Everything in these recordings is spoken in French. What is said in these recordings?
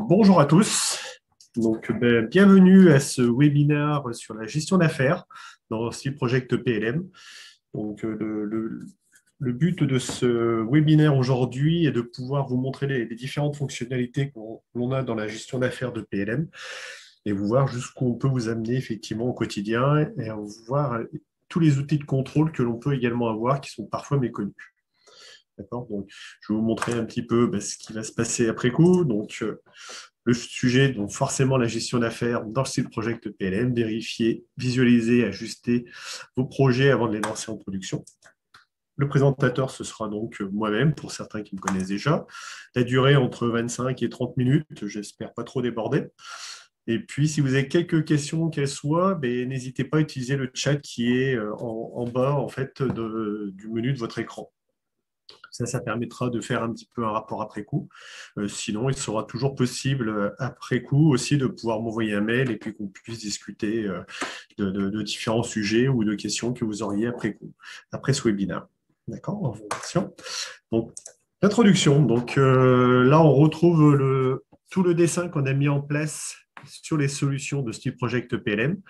Bonjour à tous. Bienvenue à ce webinaire sur la gestion d'affaires dans Style Project PLM. Le but de ce webinaire aujourd'hui est de pouvoir vous montrer les différentes fonctionnalités qu'on a dans la gestion d'affaires de PLM et vous voir jusqu'où on peut vous amener effectivement au quotidien et voir tous les outils de contrôle que l'on peut également avoir qui sont parfois méconnus. D'accord. Donc, je vais vous montrer un petit peu ce qui va se passer après coup. Le sujet, donc forcément la gestion d'affaires dans le style Project PLM, vérifier, visualiser, ajuster vos projets avant de les lancer en production. Le présentateur, ce sera donc moi-même, pour certains qui me connaissent déjà. La durée entre 25 et 30 minutes, j'espère pas trop déborder. Et puis, si vous avez quelques questions, qu'elles soient, n'hésitez pas à utiliser le chat qui est en bas en fait, du menu de votre écran. Ça permettra de faire un petit peu un rapport après coup. Sinon, il sera toujours possible après coup aussi de pouvoir m'envoyer un mail et puis qu'on puisse discuter de différents sujets ou de questions que vous auriez après coup, après ce webinaire. D'accord, en fonction. Donc, l'introduction. Là, on retrouve tout le dessin qu'on a mis en place sur les solutions de style Project PLM.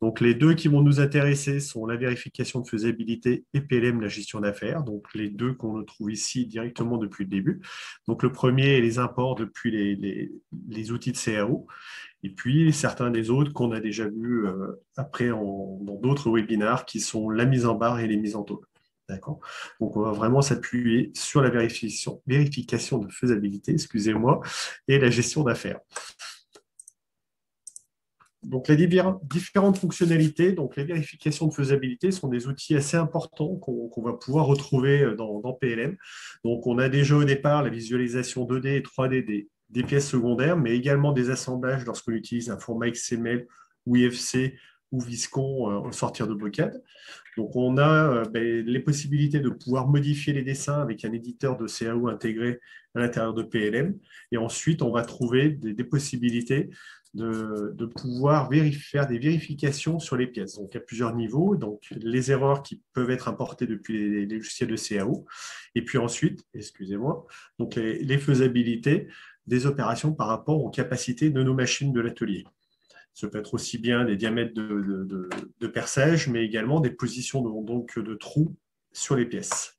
Donc, les deux qui vont nous intéresser sont la vérification de faisabilité et PLM, la gestion d'affaires. Donc, les deux qu'on trouve ici directement depuis le début. Donc, le premier est les imports depuis les outils de CAO. Et puis, certains des autres qu'on a déjà vus après dans d'autres webinaires qui sont la mise en barre et les mises en taux. D'accord. Donc, on va vraiment s'appuyer sur la vérification de faisabilité, excusez-moi, et la gestion d'affaires. Donc, les différentes fonctionnalités, donc les vérifications de faisabilité sont des outils assez importants qu'on va pouvoir retrouver dans PLM. Donc, on a déjà au départ la visualisation 2D et 3D des pièces secondaires, mais également des assemblages lorsqu'on utilise un format XML ou IFC ou Viscon au sortir de Bocad. Donc, on a les possibilités de pouvoir modifier les dessins avec un éditeur de CAO intégré à l'intérieur de PLM. Et ensuite, on va trouver des possibilités de pouvoir faire des vérifications sur les pièces. Donc, à plusieurs niveaux. Donc, les erreurs qui peuvent être importées depuis les logiciels de CAO. Et puis ensuite, excusez-moi, donc les faisabilités des opérations par rapport aux capacités de nos machines de l'atelier. Ça peut être aussi bien des diamètres de perçage, mais également des positions de trous sur les pièces.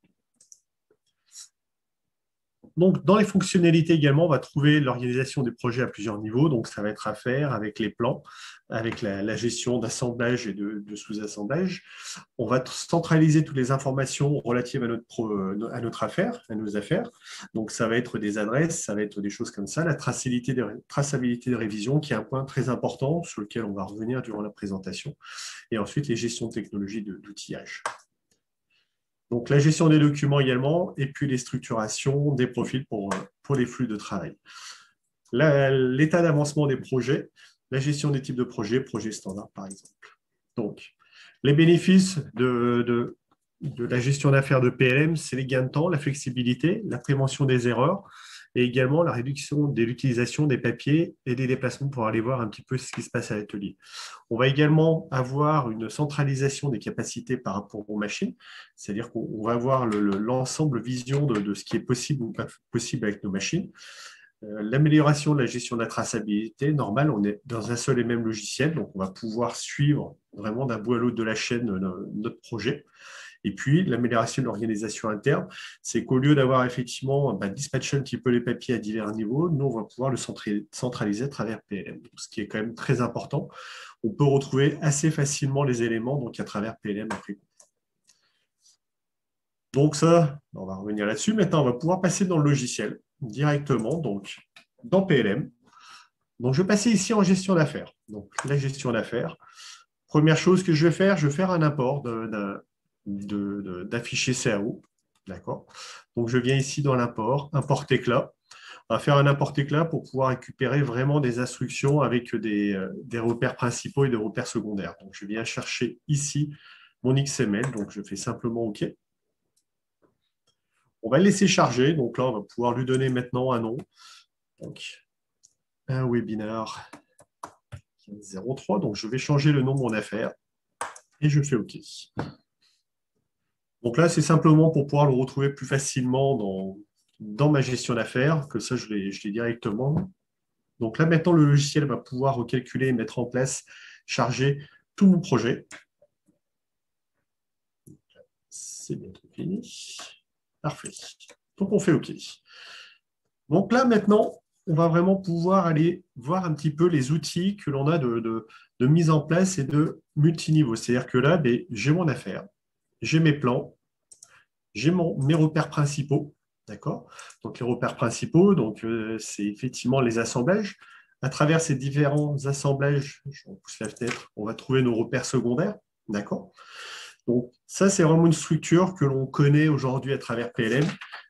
Donc, dans les fonctionnalités également, on va trouver l'organisation des projets à plusieurs niveaux. Donc, ça va être à faire avec les plans, avec la gestion d'assemblage et de sous-assemblage. On va centraliser toutes les informations relatives à notre affaire, à nos affaires. Donc, ça va être des adresses, ça va être des choses comme ça. La traçabilité de révision, qui est un point très important sur lequel on va revenir durant la présentation. Et ensuite, les gestions de technologies d'outillage. Donc, la gestion des documents également, et puis les structurations des profils pour les flux de travail. L'état d'avancement des projets, la gestion des types de projets standards par exemple. Donc, les bénéfices de la gestion d'affaires de PLM, c'est les gains de temps, la flexibilité, la prévention des erreurs, et également la réduction de l'utilisation des papiers et des déplacements pour aller voir un petit peu ce qui se passe à l'atelier. On va également avoir une centralisation des capacités par rapport aux machines, c'est-à-dire qu'on va avoir l'ensemble vision de ce qui est possible ou pas possible avec nos machines. L'amélioration de la gestion de la traçabilité, normal, on est dans un seul et même logiciel, donc on va pouvoir suivre vraiment d'un bout à l'autre de la chaîne notre projet. Et puis, l'amélioration de l'organisation interne, c'est qu'au lieu d'avoir effectivement dispatché un petit peu les papiers à divers niveaux, nous, on va pouvoir le centraliser à travers PLM, ce qui est quand même très important. On peut retrouver assez facilement les éléments donc à travers PLM après. Donc ça, on va revenir là-dessus. Maintenant, on va pouvoir passer dans le logiciel directement, donc dans PLM. Donc, je vais passer ici en gestion d'affaires. Donc, la gestion d'affaires. Première chose que je vais faire un import d'afficher CAO. D'accord. Donc, je viens ici dans l'import, import éclat. On va faire un import éclat pour pouvoir récupérer vraiment des instructions avec des repères principaux et des repères secondaires. Donc, je viens chercher ici mon XML. Donc, je fais simplement OK. On va le laisser charger. Donc là, on va pouvoir lui donner maintenant un nom. Donc, un webinaire 03. Donc, je vais changer le nom de mon affaire et je fais OK. Donc là, c'est simplement pour pouvoir le retrouver plus facilement dans ma gestion d'affaires, que ça, je l'ai directement Donc là, maintenant, le logiciel va pouvoir recalculer, mettre en place, charger tout mon projet. C'est bientôt fini. Parfait. Donc, on fait OK. Donc là, maintenant, on va vraiment pouvoir aller voir un petit peu les outils que l'on a de mise en place et de multiniveau. C'est-à-dire que là, ben, j'ai mon affaire, j'ai mes plans, j'ai mes repères principaux. D'accord? Donc, les repères principaux, c'est effectivement les assemblages. À travers ces différents assemblages, je repousse la fenêtre, on va trouver nos repères secondaires. D'accord? Donc, ça, c'est vraiment une structure que l'on connaît aujourd'hui à travers PLM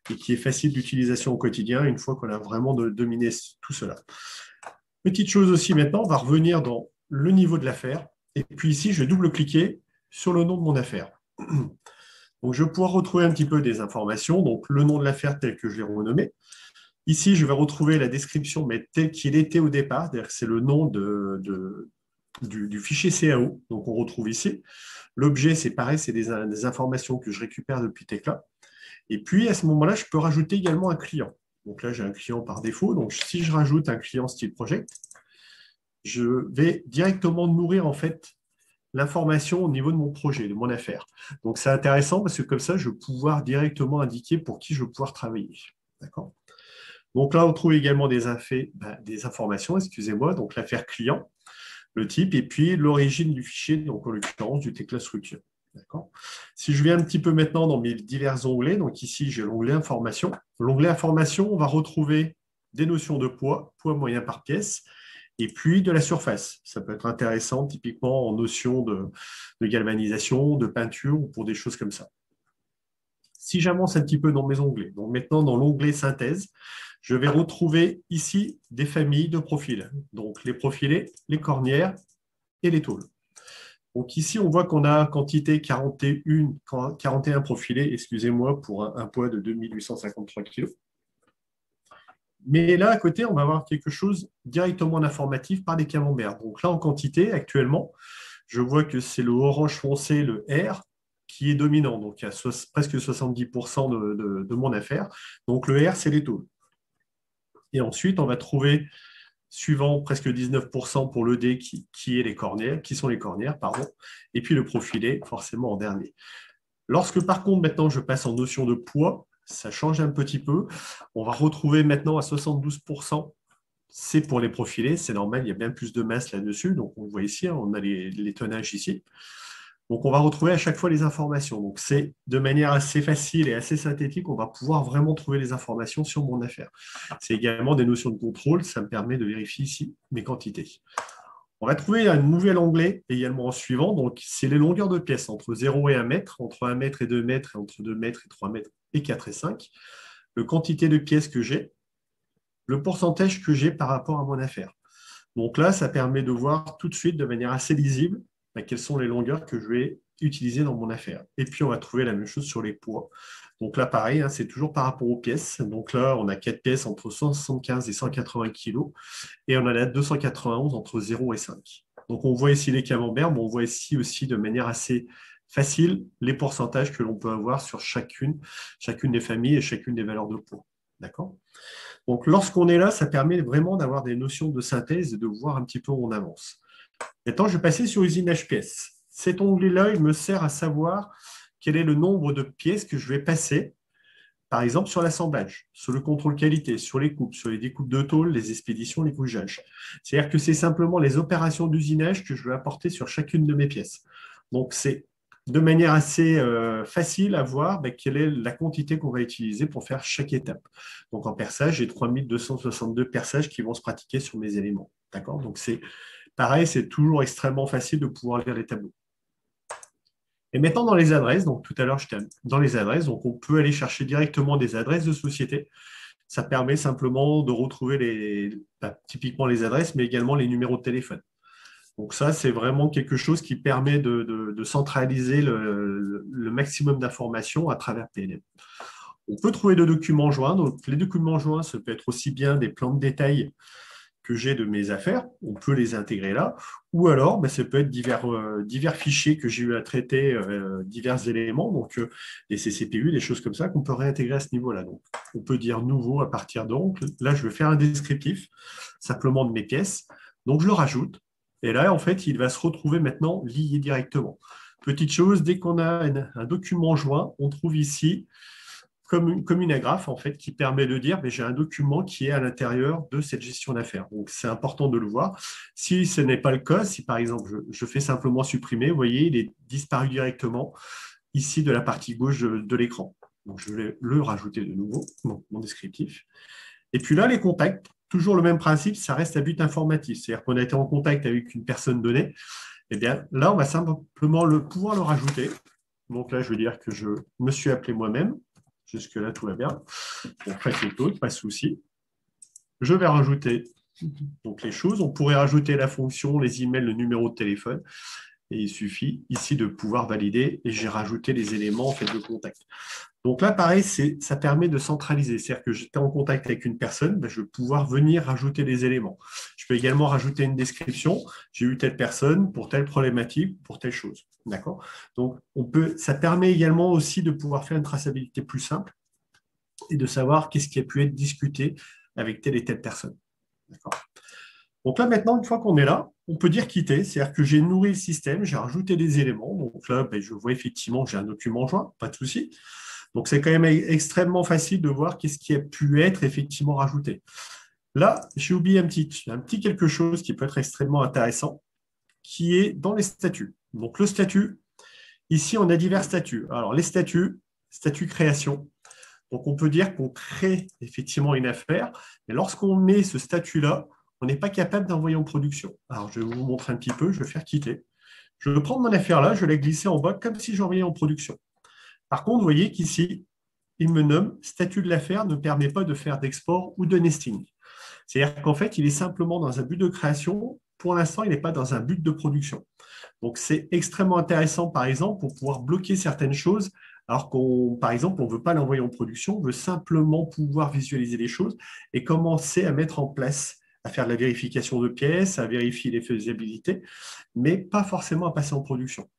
et qui est facile d'utilisation au quotidien une fois qu'on a vraiment dominé tout cela. Petite chose aussi maintenant, on va revenir dans le niveau de l'affaire. Et puis ici, je vais double-cliquer sur le nom de mon affaire. Donc, je vais pouvoir retrouver un petit peu des informations. Donc, le nom de l'affaire tel que je l'ai renommé. Ici, je vais retrouver la description, mais tel qu'il était au départ. C'est le nom du fichier CAO. Donc, on retrouve ici. L'objet, c'est pareil, c'est des informations que je récupère depuis Tekla. Et puis, à ce moment-là, je peux rajouter également un client. Donc là, j'ai un client par défaut. Donc, si je rajoute un client style project, je vais directement nourrir en fait l'information au niveau de mon projet, de mon affaire. Donc, c'est intéressant parce que comme ça, je vais pouvoir directement indiquer pour qui je vais pouvoir travailler. D'accord? Donc là, on trouve également des informations, excusez-moi, donc l'affaire client, le type, et puis l'origine du fichier, donc en l'occurrence du Tekla Structure. Si je viens un petit peu maintenant dans mes divers onglets, donc ici j'ai l'onglet Information. L'onglet Information, on va retrouver des notions de poids, poids moyen par pièce, et puis de la surface. Ça peut être intéressant typiquement en notion de galvanisation, de peinture ou pour des choses comme ça. Si j'avance un petit peu dans mes onglets, donc maintenant dans l'onglet Synthèse, je vais retrouver ici des familles de profils. Donc les profilés, les cornières et les tôles. Donc ici, on voit qu'on a quantité 41 profilés, excusez-moi, pour un poids de 2853 kg. Mais là, à côté, on va avoir quelque chose directement en informatif par des camemberts. Donc là, en quantité, actuellement, je vois que c'est le orange foncé, le R, qui est dominant. Donc il y a presque 70% de mon affaire. Donc le R, c'est les tôles. Et ensuite, on va trouver suivant presque 19% pour le D qui est les cornières, qui sont les cornières, pardon, et puis le profilé, forcément en dernier. Lorsque par contre, maintenant, je passe en notion de poids, ça change un petit peu. On va retrouver maintenant à 72%, c'est pour les profilés, c'est normal, il y a bien plus de masse là-dessus, donc on voit ici, on a les tonnages ici. Donc, on va retrouver à chaque fois les informations. Donc, c'est de manière assez facile et assez synthétique, on va pouvoir vraiment trouver les informations sur mon affaire. C'est également des notions de contrôle, ça me permet de vérifier ici mes quantités. On va trouver un nouvel onglet également en suivant, donc c'est les longueurs de pièces entre 0 et 1 mètre, entre 1 mètre et 2 mètres, et entre 2 mètres et 3 mètres, et 4 et 5, le quantité de pièces que j'ai, le pourcentage que j'ai par rapport à mon affaire. Donc là, ça permet de voir tout de suite de manière assez lisible quelles sont les longueurs que je vais utiliser dans mon affaire. Et puis, on va trouver la même chose sur les poids. Donc là, pareil, c'est toujours par rapport aux pièces. Donc là, on a 4 pièces entre 175 et 180 kg et on en a 291 entre 0 et 5. Donc, on voit ici les camemberts, mais on voit ici aussi de manière assez facile les pourcentages que l'on peut avoir sur chacune des familles et chacune des valeurs de poids. D'accord ? Donc, lorsqu'on est là, ça permet vraiment d'avoir des notions de synthèse et de voir un petit peu où on avance. Maintenant, je vais passer sur usinage pièces. Cet onglet-là, il me sert à savoir quel est le nombre de pièces que je vais passer, par exemple sur l'assemblage, sur le contrôle qualité, sur les coupes, sur les découpes de tôle, les expéditions, les couchages. C'est-à-dire que c'est simplement les opérations d'usinage que je vais apporter sur chacune de mes pièces. Donc, c'est de manière assez facile à voir quelle est la quantité qu'on va utiliser pour faire chaque étape. Donc, en perçage, j'ai 3262 perçages qui vont se pratiquer sur mes éléments. D'accord ? Donc, c'est pareil, c'est toujours extrêmement facile de pouvoir lire les tableaux. Et maintenant, dans les adresses, donc tout à l'heure, j'étais dans les adresses, donc on peut aller chercher directement des adresses de société. Ça permet simplement de retrouver typiquement les adresses, mais également les numéros de téléphone. Donc ça, c'est vraiment quelque chose qui permet de centraliser le maximum d'informations à travers PLM. On peut trouver des documents joints. Donc les documents joints, ça peut être aussi bien des plans de détail que j'ai de mes affaires, on peut les intégrer là, ou alors ça peut être divers fichiers que j'ai eu à traiter, divers éléments, donc des CCPU, des choses comme ça qu'on peut réintégrer à ce niveau-là. Donc, on peut dire nouveau à partir donc. Là, je vais faire un descriptif. simplement de mes pièces. Donc, je le rajoute. Et là, en fait, il va se retrouver maintenant lié directement. Petite chose, dès qu'on a un document joint, on trouve ici comme une agrafe en fait, qui permet de dire j'ai un document qui est à l'intérieur de cette gestion d'affaires. Donc, c'est important de le voir. Si ce n'est pas le cas, si par exemple, je fais simplement supprimer, vous voyez, il est disparu directement ici de la partie gauche de l'écran. Donc, je vais le rajouter de nouveau, mon descriptif. Et puis là, les contacts, toujours le même principe, ça reste à but informatif. C'est-à-dire qu'on a été en contact avec une personne donnée. Eh bien, là, on va simplement pouvoir le rajouter. Donc là, je veux dire que je me suis appelé moi-même. Jusque-là, tout va bien. On traite les taux, pas de souci. Je vais rajouter donc, les choses. On pourrait rajouter la fonction, les emails, le numéro de téléphone. Et il suffit ici de pouvoir valider. Et j'ai rajouté les éléments en fait, de contact. Donc là, pareil, ça permet de centraliser. C'est-à-dire que j'étais en contact avec une personne, je vais pouvoir venir rajouter des éléments. Je peux également rajouter une description. J'ai eu telle personne pour telle problématique, pour telle chose. D'accord ? Donc, ça permet également aussi de pouvoir faire une traçabilité plus simple et de savoir qu'est-ce qui a pu être discuté avec telle et telle personne. D'accord ? Donc là, maintenant, une fois qu'on est là, on peut dire quitter. C'est-à-dire que j'ai nourri le système, j'ai rajouté des éléments. Donc là, je vois effectivement que j'ai un document joint, pas de souci. Donc, c'est quand même extrêmement facile de voir qu'est-ce qui a pu être effectivement rajouté. Là, j'ai oublié un petit quelque chose qui peut être extrêmement intéressant, qui est dans les statuts. Donc, le statut, ici, on a divers statuts. Alors, les statuts, statut création. Donc, on peut dire qu'on crée effectivement une affaire, mais lorsqu'on met ce statut-là, on n'est pas capable d'envoyer en production. Alors, je vais vous montrer un petit peu, je vais faire quitter. Je vais prendre mon affaire là, je vais la glisser en bas comme si j'envoyais en production. Par contre, vous voyez qu'ici, il me nomme statut de l'affaire ne permet pas de faire d'export ou de nesting. C'est-à-dire qu'en fait, il est simplement dans un but de création. Pour l'instant, il n'est pas dans un but de production. Donc, c'est extrêmement intéressant, par exemple, pour pouvoir bloquer certaines choses, alors par exemple, on ne veut pas l'envoyer en production, on veut simplement pouvoir visualiser les choses et commencer à mettre en place, à faire de la vérification de pièces, à vérifier les faisabilités, mais pas forcément à passer en production.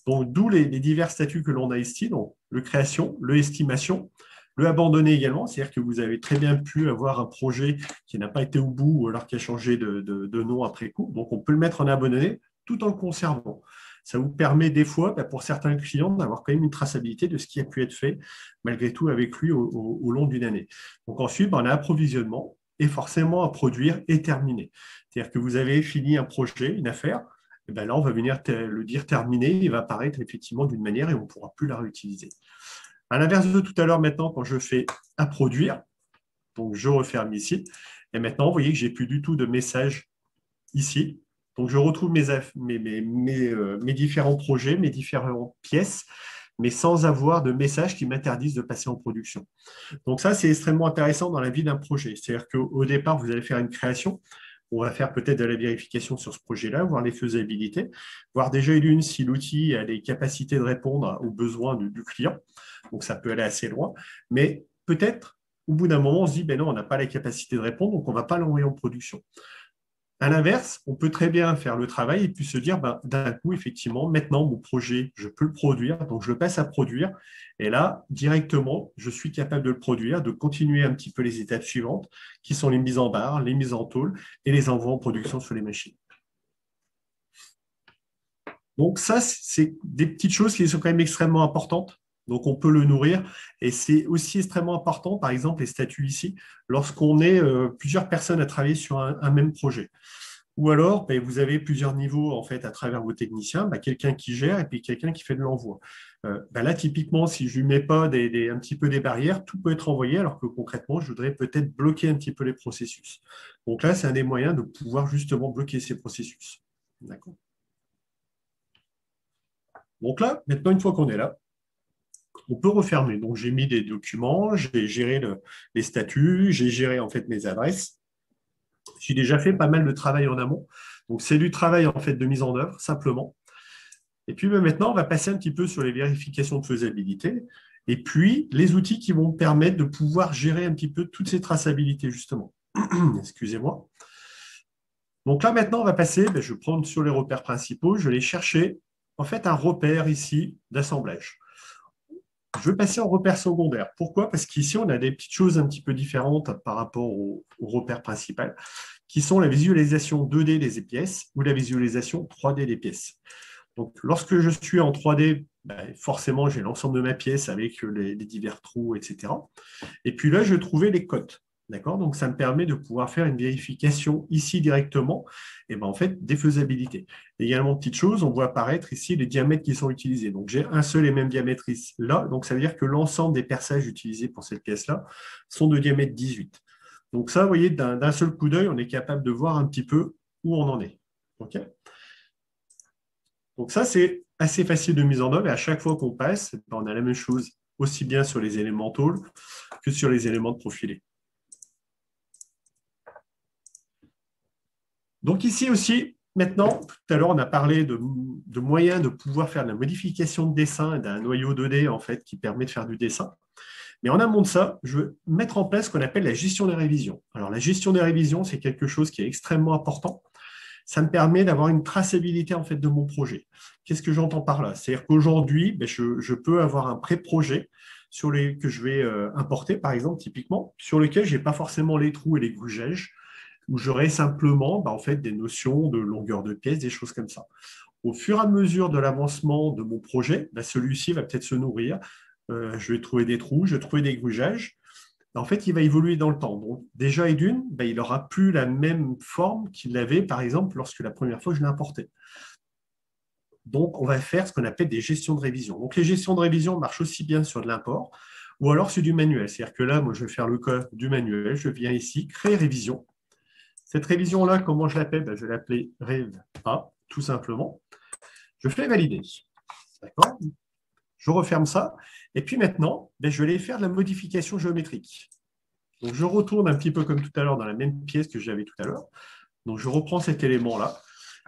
Donc, d'où les divers statuts que l'on a ici, donc le création, le estimation, le abandonné également, c'est-à-dire que vous avez très bien pu avoir un projet qui n'a pas été au bout ou alors qui a changé de nom après coup. Donc, on peut le mettre en abandonné tout en le conservant. Ça vous permet des fois, pour certains clients, d'avoir quand même une traçabilité de ce qui a pu être fait malgré tout avec lui au long d'une année. Donc ensuite, on a approvisionnement et forcément à produire et terminer. C'est-à-dire que vous avez fini un projet, une affaire, et bien là, on va venir le dire terminé, il va apparaître effectivement d'une manière et on ne pourra plus la réutiliser. À l'inverse de tout à l'heure, maintenant, quand je fais à produire, donc je referme ici, et maintenant, vous voyez que je n'ai plus du tout de message ici. Donc, je retrouve mes différents projets, mes différentes pièces, mais sans avoir de message qui m'interdisent de passer en production. Donc, ça, c'est extrêmement intéressant dans la vie d'un projet. C'est-à-dire qu'au départ, vous allez faire une création. On va faire peut-être de la vérification sur ce projet-là, voir les faisabilités, voir déjà une si l'outil a les capacités de répondre aux besoins du client. Donc, ça peut aller assez loin. Mais peut-être, au bout d'un moment, on se dit, ben non, on n'a pas la capacité de répondre, donc on ne va pas l'envoyer en production. À l'inverse, on peut très bien faire le travail et puis se dire, d'un coup, effectivement, maintenant, mon projet, je peux le produire, donc je le passe à produire. Et là, directement, je suis capable de le produire, de continuer un petit peu les étapes suivantes, qui sont les mises en barre, les mises en tôle et les envois en production sur les machines. Donc ça, c'est des petites choses qui sont quand même extrêmement importantes. Donc, on peut le nourrir. Et c'est aussi extrêmement important, par exemple, les statuts ici, lorsqu'on est plusieurs personnes à travailler sur un même projet. Ou alors, vous avez plusieurs niveaux en fait à travers vos techniciens, quelqu'un qui gère et puis quelqu'un qui fait de l'envoi. Là, typiquement, si je ne lui mets pas un petit peu des barrières, tout peut être envoyé, alors que concrètement, je voudrais peut-être bloquer un petit peu les processus. Donc là, c'est un des moyens de pouvoir justement bloquer ces processus. D'accord. Donc là, maintenant, une fois qu'on est là, on peut refermer. Donc, j'ai mis des documents, j'ai géré les statuts, j'ai géré en fait mes adresses. J'ai déjà fait pas mal de travail en amont. Donc, c'est du travail en fait de mise en œuvre, simplement. Et puis maintenant, on va passer un petit peu sur les vérifications de faisabilité et puis les outils qui vont me permettre de pouvoir gérer un petit peu toutes ces traçabilités, justement. Excusez-moi. Donc là, maintenant, on va passer, je vais prendre sur les repères principaux, je vais aller chercher en fait un repère ici d'assemblage. Je vais passer en repère secondaire. Pourquoi? Parce qu'ici, on a des petites choses un petit peu différentes par rapport au repère principal, qui sont la visualisation 2D des pièces ou la visualisation 3D des pièces. Donc, lorsque je suis en 3D, ben, forcément, j'ai l'ensemble de ma pièce avec les divers trous, etc. Et puis là, je trouvais les cotes. D'accord? Donc, ça me permet de pouvoir faire une vérification ici directement, et ben, en fait, des faisabilités. Également, petite chose, on voit apparaître ici les diamètres qui sont utilisés. Donc, j'ai un seul et même diamètre ici, là. Donc, ça veut dire que l'ensemble des perçages utilisés pour cette pièce-là sont de diamètre 18. Donc, ça, vous voyez, d'un seul coup d'œil, on est capable de voir un petit peu où on en est. OK? Donc, ça, c'est assez facile de mise en œuvre. Et à chaque fois qu'on passe, ben, on a la même chose, aussi bien sur les éléments tôle que sur les éléments de profilé. Donc ici aussi, maintenant, tout à l'heure, on a parlé de moyens de pouvoir faire de la modification de dessin et d'un noyau 2D en fait, qui permet de faire du dessin. Mais en amont de ça, je veux mettre en place ce qu'on appelle la gestion des révisions. Alors la gestion des révisions, c'est quelque chose qui est extrêmement important. Ça me permet d'avoir une traçabilité en fait, de mon projet. Qu'est-ce que j'entends par là? C'est-à-dire qu'aujourd'hui, ben, je peux avoir un pré-projet que je vais importer, par exemple, typiquement, sur lequel je n'ai pas forcément les trous et les grugeages, où j'aurai simplement en fait, des notions de longueur de pièce, des choses comme ça. Au fur et à mesure de l'avancement de mon projet, celui-ci va peut-être se nourrir. Je vais trouver des trous, je vais trouver des grugeages. En fait, il va évoluer dans le temps. Donc, déjà et d'une, il n'aura plus la même forme qu'il avait, par exemple, lorsque la première fois je l'ai importé. Donc, on va faire ce qu'on appelle des gestions de révision. Donc, les gestions de révision marchent aussi bien sur de l'import ou alors sur du manuel. C'est-à-dire que là, moi, je vais faire le cas du manuel. Je viens ici, créer révision. Cette révision-là, comment je l'appelle? Je vais l'appeler Rev A, tout simplement. Je fais valider. D'accord? Je referme ça. Et puis maintenant, je vais aller faire de la modification géométrique. Donc, je retourne un petit peu comme tout à l'heure dans la même pièce que j'avais tout à l'heure. Donc, je reprends cet élément-là.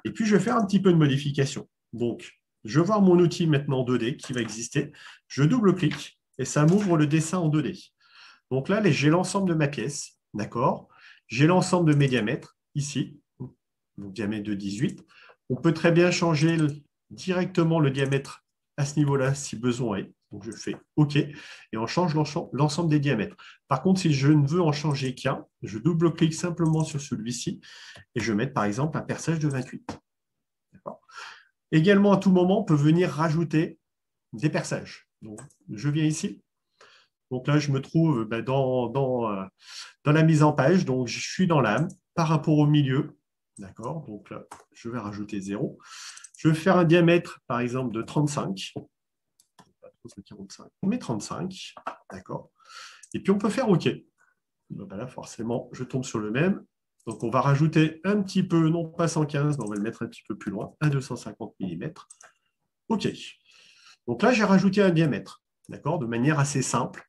Et puis, je vais faire un petit peu de modification. Donc, je vais voir mon outil maintenant 2D qui va exister. Je double-clique et ça m'ouvre le dessin en 2D. Donc là, j'ai l'ensemble de ma pièce. D'accord? J'ai l'ensemble de mes diamètres ici. Donc, diamètre de 18. On peut très bien changer directement le diamètre à ce niveau-là si besoin est. Donc, je fais OK et on change l'ensemble des diamètres. Par contre, si je ne veux en changer qu'un, je double-clique simplement sur celui-ci et je vais mettre par exemple un perçage de 28. Également, à tout moment, on peut venir rajouter des perçages. Donc, je viens ici. Donc là, je me trouve dans la mise en page. Donc, je suis dans l'âme par rapport au milieu. D'accord? Donc là, je vais rajouter 0. Je vais faire un diamètre, par exemple, de 35. Pas trop, c'est 45. On met 35. D'accord? Et puis, on peut faire OK. Donc là, forcément, je tombe sur le même. Donc, on va rajouter un petit peu, non pas 115, mais on va le mettre un petit peu plus loin, un 250 mm. OK. Donc là, j'ai rajouté un diamètre, d'accord, de manière assez simple.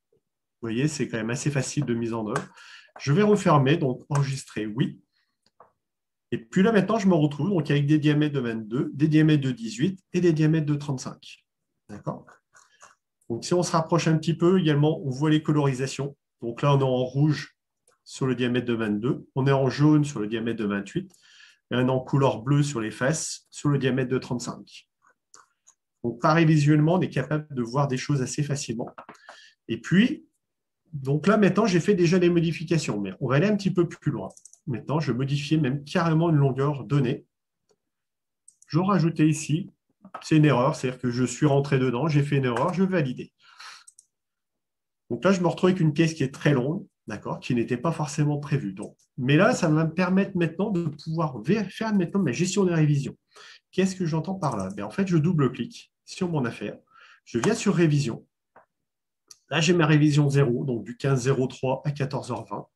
Vous voyez, c'est quand même assez facile de mise en œuvre. Je vais refermer, donc enregistrer, oui. Et puis là, maintenant, je me retrouve donc, avec des diamètres de 22, des diamètres de 18 et des diamètres de 35. D'accord? Donc, si on se rapproche un petit peu, également, on voit les colorisations. Donc là, on est en rouge sur le diamètre de 22, on est en jaune sur le diamètre de 28, et on est en couleur bleue sur les faces sur le diamètre de 35. Donc, pareil, visuellement, on est capable de voir des choses assez facilement. Et puis, donc là, maintenant, j'ai fait déjà des modifications, mais on va aller un petit peu plus loin. Maintenant, je vais modifier même carrément une longueur donnée. Je vais rajouter ici, c'est une erreur, c'est-à-dire que je suis rentré dedans, j'ai fait une erreur, je vais valider. Donc là, je me retrouve avec une pièce qui est très longue, d'accord, qui n'était pas forcément prévue. Donc, mais là, ça va me permettre maintenant de pouvoir faire maintenant ma gestion des révisions. Qu'est-ce que j'entends par là? En fait, je double-clique sur mon affaire, je viens sur révision. Là, j'ai ma révision 0, donc du 15-03 à 14h20.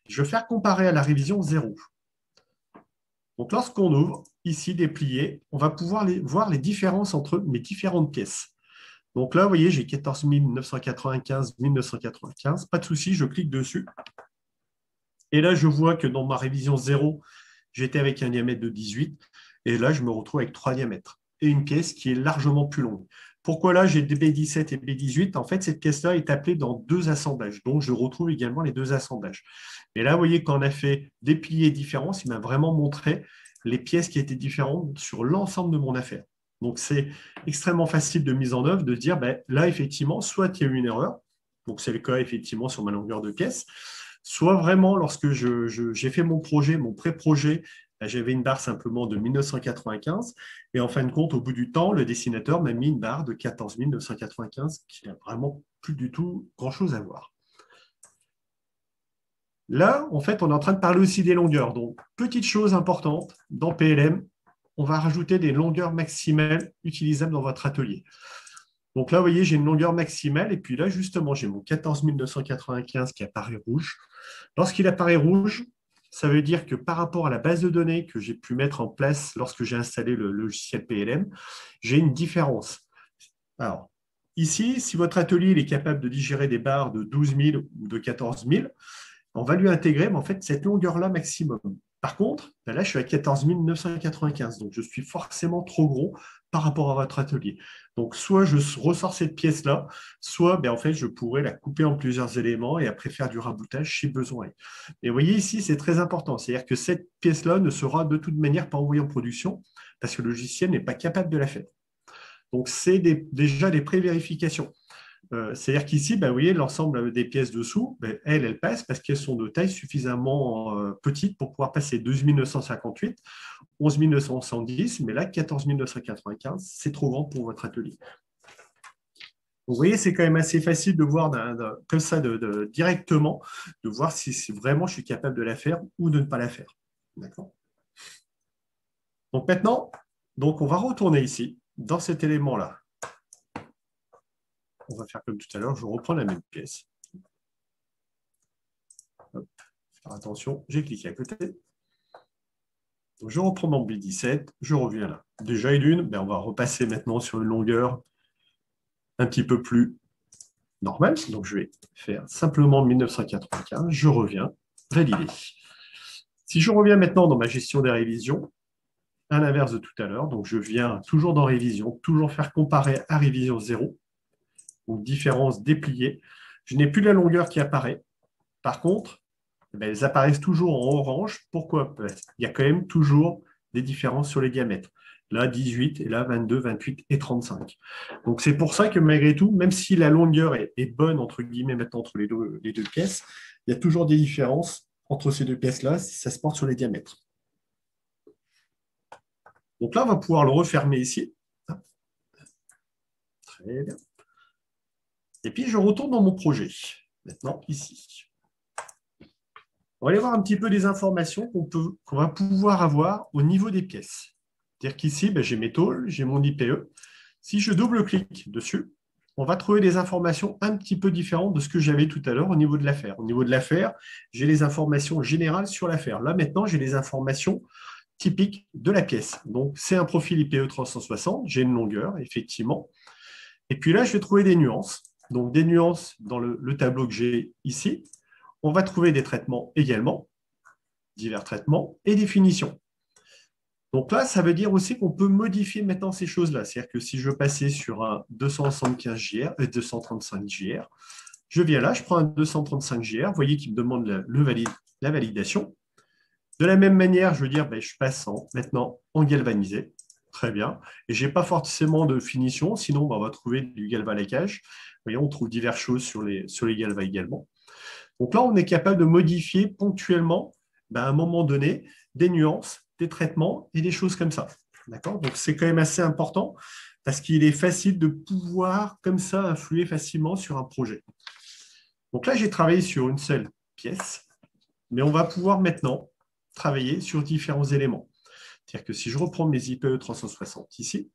Je vais faire comparer à la révision 0. Donc, lorsqu'on ouvre, ici, déplié, on va pouvoir voir les différences entre mes différentes pièces. Donc là, vous voyez, j'ai 14 995, 1995. Pas de souci, je clique dessus. Et là, je vois que dans ma révision 0, j'étais avec un diamètre de 18. Et là, je me retrouve avec 3 diamètres et une pièce qui est largement plus longue. Pourquoi là, j'ai des B17 et B18? En fait, cette pièce-là est appelée dans 2 assemblages. Donc, je retrouve également les 2 assemblages. Et là, vous voyez, quand on a fait des piliers différents, il m'a vraiment montré les pièces qui étaient différentes sur l'ensemble de mon affaire. Donc, c'est extrêmement facile de mise en œuvre de dire, là, effectivement, soit il y a eu une erreur, donc c'est le cas, effectivement, sur ma longueur de pièce, soit vraiment lorsque j'ai fait mon projet, mon pré-projet, j'avais une barre simplement de 1995, et en fin de compte, au bout du temps, le dessinateur m'a mis une barre de 14 995, qui n'a vraiment plus du tout grand-chose à voir. Là, en fait, on est en train de parler aussi des longueurs. Donc, petite chose importante, dans PLM, on va rajouter des longueurs maximales utilisables dans votre atelier. Donc là, vous voyez, j'ai une longueur maximale, et puis là, justement, j'ai mon 14 995 qui apparaît rouge. Lorsqu'il apparaît rouge, ça veut dire que par rapport à la base de données que j'ai pu mettre en place lorsque j'ai installé le logiciel PLM, j'ai une différence. Alors, ici, si votre atelier est capable de digérer des barres de 12 000 ou de 14 000, on va lui intégrer en fait, cette longueur-là maximum. Par contre, ben là, je suis à 14 995, donc je suis forcément trop gros par rapport à votre atelier. Donc, soit je ressors cette pièce-là, soit ben, en fait, je pourrais la couper en plusieurs éléments et après faire du raboutage si besoin. Et vous voyez ici, c'est très important. C'est-à-dire que cette pièce-là ne sera de toute manière pas envoyée en production parce que le logiciel n'est pas capable de la faire. Donc, c'est déjà des pré-vérifications. C'est-à-dire qu'ici, ben, vous voyez, l'ensemble des pièces dessous, ben, elles passent parce qu'elles sont de taille suffisamment petite pour pouvoir passer 12 958, 11 970, mais là, 14 995, c'est trop grand pour votre atelier. Vous voyez, c'est quand même assez facile de voir comme ça directement, de voir si vraiment je suis capable de la faire ou de ne pas la faire. D'accord. Donc maintenant, on va retourner ici, dans cet élément-là. On va faire comme tout à l'heure, je reprends la même pièce. Hop. Faire attention, j'ai cliqué à côté. Donc, je reprends mon B17, je reviens là. Déjà, et d'une, ben, on va repasser maintenant sur une longueur un petit peu plus normale. Donc, je vais faire simplement 1995, je reviens, valider. Si je reviens maintenant dans ma gestion des révisions, à l'inverse de tout à l'heure, donc je viens toujours dans révision, toujours faire comparer à révision 0, donc différence dépliée. Je n'ai plus la longueur qui apparaît. Par contre, ben, elles apparaissent toujours en orange. Pourquoi? Il y a quand même toujours des différences sur les diamètres. Là, 18, et là, 22, 28 et 35. Donc, c'est pour ça que malgré tout, même si la longueur est bonne, entre guillemets, maintenant entre les deux pièces, il y a toujours des différences entre ces deux pièces-là si ça se porte sur les diamètres. Donc là, on va pouvoir le refermer ici. Très bien. Et puis, je retourne dans mon projet. Maintenant, ici. On va aller voir un petit peu des informations qu'on va pouvoir avoir au niveau des pièces. C'est-à-dire qu'ici, ben, j'ai mes tôles, j'ai mon IPE. Si je double-clique dessus, on va trouver des informations un petit peu différentes de ce que j'avais tout à l'heure au niveau de l'affaire. Au niveau de l'affaire, j'ai les informations générales sur l'affaire. Là, maintenant, j'ai les informations typiques de la pièce. Donc, c'est un profil IPE 360, j'ai une longueur, effectivement. Et puis là, je vais trouver des nuances. Donc, des nuances dans le tableau que j'ai ici. On va trouver des traitements également, divers traitements et définitions. Donc là, ça veut dire aussi qu'on peut modifier maintenant ces choses-là. C'est-à-dire que si je veux passer sur un 275 JR, 235 JR, je viens là, je prends un 235 JR, vous voyez qu'il me demande la validation. De la même manière, je veux dire, ben, je passe maintenant en galvanisé. Très bien. Et je n'ai pas forcément de finition, sinon ben, on va trouver du galvanacage. Vous voyez, on trouve diverses choses sur les galvas également. Donc là, on est capable de modifier ponctuellement, ben, à un moment donné, des nuances, des traitements et des choses comme ça. D'accord. Donc c'est quand même assez important parce qu'il est facile de pouvoir, comme ça, influer facilement sur un projet. Donc là, j'ai travaillé sur une seule pièce, mais on va pouvoir maintenant travailler sur différents éléments. C'est-à-dire que si je reprends mes IPE 360 ici,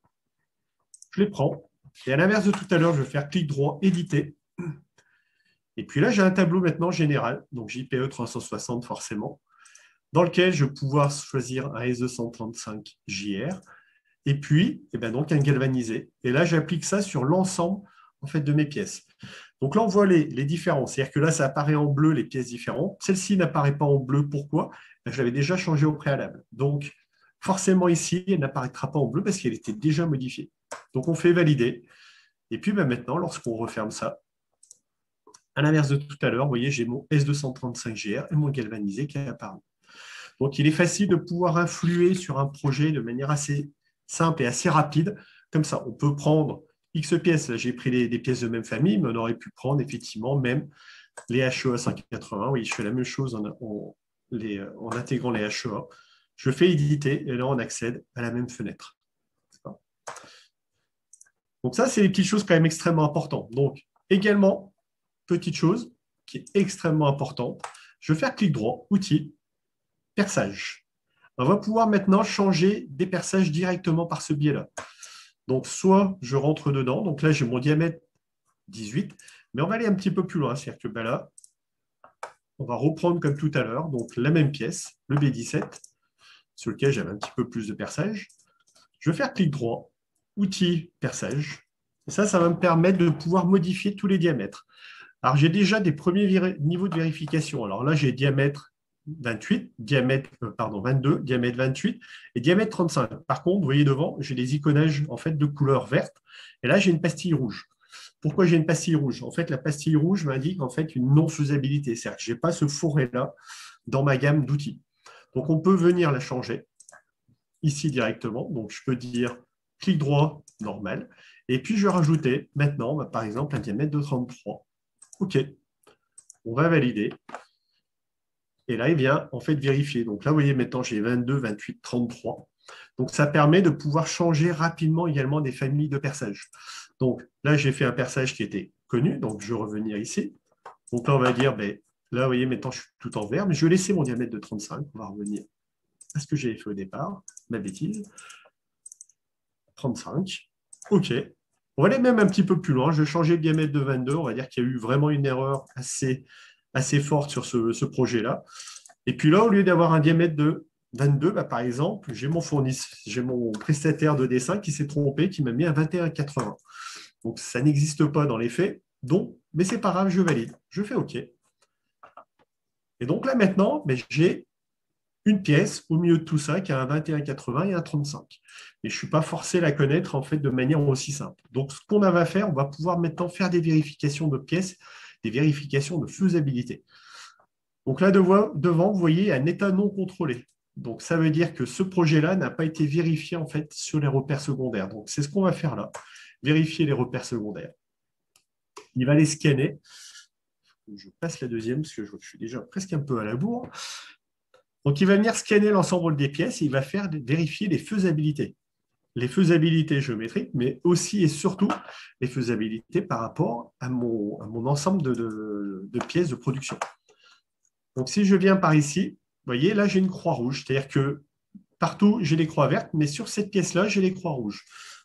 je les prends, et à l'inverse de tout à l'heure, je vais faire clic droit, éditer. Et puis là, j'ai un tableau maintenant général, donc JPE 360 forcément, dans lequel je vais pouvoir choisir un S235 JR, et puis donc un galvanisé. Et là, j'applique ça sur l'ensemble en fait, de mes pièces. Donc là, on voit les différences. C'est-à-dire que là, ça apparaît en bleu, les pièces différentes. Celle-ci n'apparaît pas en bleu. Pourquoi? Je l'avais déjà changé au préalable. Donc, forcément, ici, elle n'apparaîtra pas en bleu parce qu'elle était déjà modifiée. Donc, on fait valider. Et puis, maintenant, lorsqu'on referme ça, à l'inverse de tout à l'heure, vous voyez, j'ai mon S235GR et mon galvanisé qui est apparu. Donc, il est facile de pouvoir influer sur un projet de manière assez simple et assez rapide. Comme ça, on peut prendre X pièces. Là, j'ai pris des pièces de même famille, mais on aurait pu prendre effectivement même les HEA 180. Oui, je fais la même chose en intégrant les HEA. Je fais éditer et là, on accède à la même fenêtre. Donc ça, c'est des petites choses quand même extrêmement importantes. Donc également, petite chose qui est extrêmement importante, je vais faire clic droit, outils, perçage. On va pouvoir maintenant changer des perçages directement par ce biais-là. Donc soit je rentre dedans, donc là j'ai mon diamètre 18, mais on va aller un petit peu plus loin, c'est-à-dire que ben là, on va reprendre comme tout à l'heure, donc la même pièce, le B17, sur lequel j'avais un petit peu plus de perçage. Je vais faire clic droit, outils, perçage. Et ça va me permettre de pouvoir modifier tous les diamètres. Alors, j'ai déjà des premiers niveaux de vérification. Alors là, j'ai diamètre 28, diamètre, 22, diamètre 28 et diamètre 35. Par contre, vous voyez devant, j'ai des iconages en fait, de couleur verte. Et là, j'ai une pastille rouge. Pourquoi j'ai une pastille rouge? En fait, la pastille rouge m'indique en fait une non-faisabilité. C'est-à-dire que je n'ai pas ce fourré-là dans ma gamme d'outils. Donc, on peut venir la changer ici directement. Donc, je peux dire clic droit, normal. Et puis, je vais rajouter maintenant, par exemple, un diamètre de 33. OK, on va valider. Et là, il vient en fait vérifier. Donc là, vous voyez, maintenant, j'ai 22, 28, 33. Donc, ça permet de pouvoir changer rapidement également des familles de perçage. Donc là, j'ai fait un perçage qui était connu. Donc, je vais revenir ici. Donc là, on va dire, ben, là, vous voyez, maintenant, je suis tout en vert, mais je vais laisser mon diamètre de 35. On va revenir à ce que j'avais fait au départ. Ma bêtise. 35. OK. On va aller même un petit peu plus loin. Je vais changer le diamètre de 22. On va dire qu'il y a eu vraiment une erreur assez forte sur ce projet-là. Et puis là, au lieu d'avoir un diamètre de 22, bah, par exemple, j'ai mon prestataire de dessin qui s'est trompé, qui m'a mis un 21,80. Donc, ça n'existe pas dans les faits. Donc, mais c'est pas grave, je valide. Je fais OK. Et donc là, maintenant, j'ai une pièce au milieu de tout ça qui a un 21,80 et un 35. Et je ne suis pas forcé à la connaître en fait de manière aussi simple. Donc, ce qu'on va faire, on va pouvoir maintenant faire des vérifications de pièces, des vérifications de faisabilité. Donc là, devant, vous voyez un état non contrôlé. Donc, ça veut dire que ce projet-là n'a pas été vérifié en fait sur les repères secondaires. Donc, c'est ce qu'on va faire là, vérifier les repères secondaires. Il va les scanner. Je passe la deuxième parce que je suis déjà presque un peu à la bourre. Donc, il va venir scanner l'ensemble des pièces et il va faire vérifier les faisabilités. Les faisabilités géométriques, mais aussi et surtout les faisabilités par rapport à mon ensemble de pièces de production. Donc, si je viens par ici, vous voyez, là, j'ai une croix rouge. C'est-à-dire que partout, j'ai les croix vertes, mais sur cette pièce-là, j'ai les croix rouges.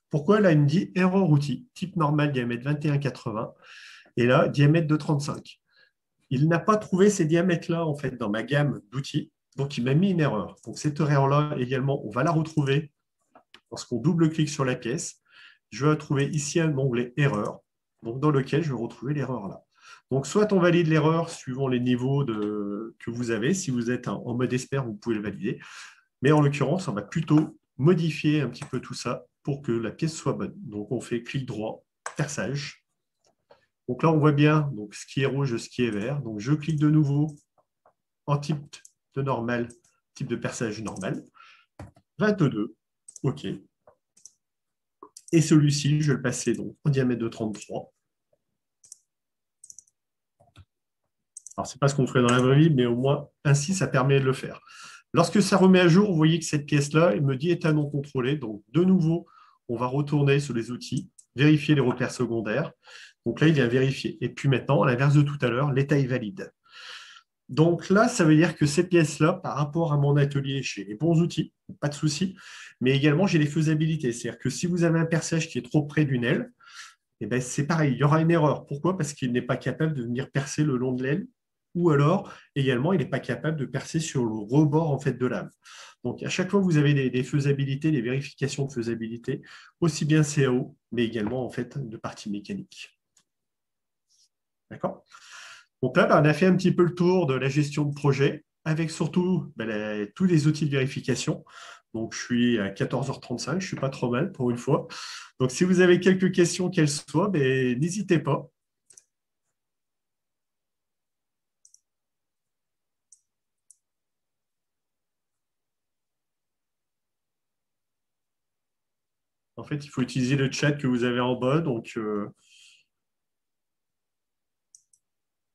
Pourquoi? Là, il me dit erreur outil, type normal, diamètre 21,80, et là, diamètre de 35. Il n'a pas trouvé ces diamètres-là, en fait, dans ma gamme d'outils, donc il m'a mis une erreur. Donc, cette erreur-là, également, on va la retrouver lorsqu'on double-clique sur la pièce. Je vais trouver ici un onglet erreur, donc dans lequel je vais retrouver l'erreur là. Donc, soit on valide l'erreur suivant les niveaux que vous avez. Si vous êtes en mode expert, vous pouvez le valider. Mais en l'occurrence, on va plutôt modifier un petit peu tout ça pour que la pièce soit bonne. Donc, on fait clic droit, perçage. Donc là, on voit bien donc, ce qui est rouge, ce qui est vert. Donc, je clique de nouveau en type de normal, type de perçage normal. 22, OK. Et celui-ci, je vais le passer donc, en diamètre de 33. Alors, ce n'est pas ce qu'on ferait dans la vraie vie, mais au moins, ainsi, ça permet de le faire. Lorsque ça remet à jour, vous voyez que cette pièce-là, il me dit état non contrôlé. Donc, de nouveau, on va retourner sur les outils, vérifier les repères secondaires. Donc là, il vient vérifier. Et puis maintenant, à l'inverse de tout à l'heure, l'état est valide. Donc là, ça veut dire que ces pièces-là, par rapport à mon atelier, j'ai les bons outils, pas de souci, mais également j'ai les faisabilités. C'est-à-dire que si vous avez un perçage qui est trop près d'une aile, eh ben, c'est pareil, il y aura une erreur. Pourquoi? Parce qu'il n'est pas capable de venir percer le long de l'aile, ou alors également il n'est pas capable de percer sur le rebord en fait, de lame. Donc à chaque fois, vous avez des faisabilités, des vérifications de faisabilité, aussi bien CAO, mais également en fait de partie mécanique. D'accord? Donc là, on a fait un petit peu le tour de la gestion de projet, avec surtout tous les outils de vérification. Donc, je suis à 14h35, je ne suis pas trop mal pour une fois. Donc, si vous avez quelques questions, qu'elles soient, n'hésitez pas. En fait, il faut utiliser le chat que vous avez en bas. Donc,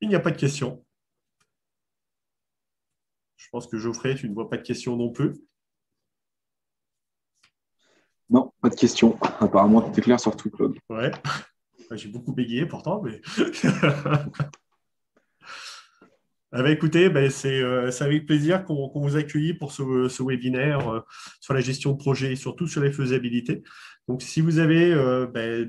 Il n'y a pas de questions. Je pense que Geoffrey, tu ne vois pas de questions non plus. Non, pas de question. Apparemment, tout est clair sur tout, Claude. Ouais, j'ai beaucoup bégayé pourtant, mais ah bah, écoutez, bah, c'est avec plaisir qu'on vous accueille pour ce webinaire sur la gestion de projet et surtout sur les faisabilités. Donc, si vous avez bah,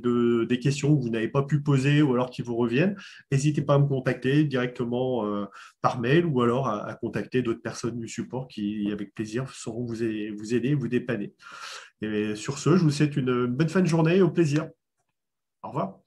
des questions que vous n'avez pas pu poser ou alors qui vous reviennent, n'hésitez pas à me contacter directement par mail ou alors à contacter d'autres personnes du support qui, avec plaisir, sauront vous aider, vous dépanner. Et sur ce, je vous souhaite une bonne fin de journée et au plaisir. Au revoir.